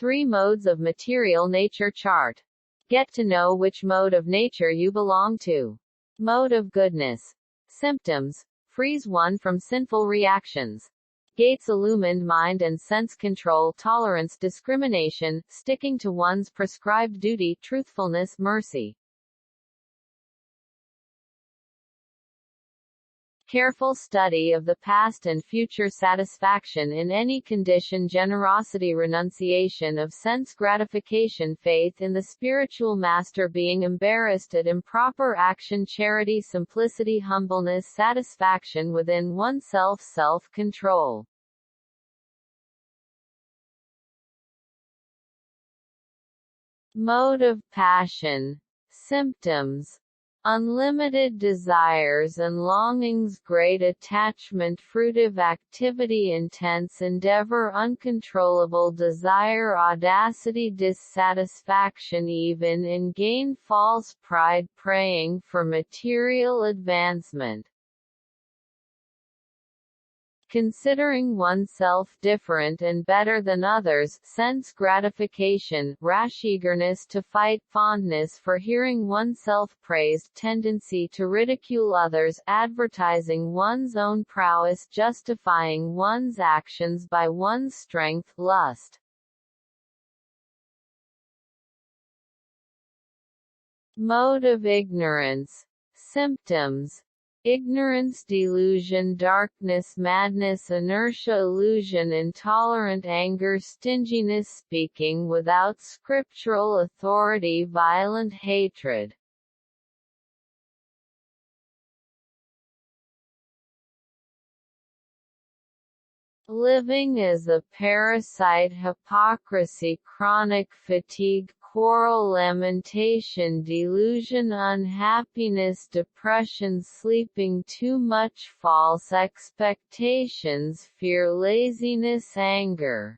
3 modes of material nature chart. Get to know which mode of nature you belong to. Mode of goodness. Symptoms. Frees one from sinful reactions. Gates illumined mind and sense control, tolerance, discrimination, sticking to one's prescribed duty, truthfulness, mercy. Careful study of the past and future, satisfaction in any condition, generosity, renunciation of sense gratification, faith in the spiritual master, being embarrassed at improper action, charity, simplicity, humbleness, satisfaction within oneself, self-control. Mode of passion. Symptoms. Unlimited desires and longings, great attachment, fruitive activity, intense endeavor, uncontrollable desire, audacity, dissatisfaction even in gain, false pride, praying for material advancement. Considering oneself different and better than others, sense gratification, rash eagerness to fight, fondness for hearing oneself praised, tendency to ridicule others, advertising one's own prowess, justifying one's actions by one's strength, lust. Mode of ignorance. Symptoms. Ignorance, delusion, darkness, madness, inertia, illusion, intolerant, anger, stinginess, speaking without scriptural authority, violent hatred. Living as a parasite, hypocrisy, chronic fatigue, quarrel, lamentation, delusion, unhappiness, depression, sleeping too much, false expectations, fear, laziness, anger.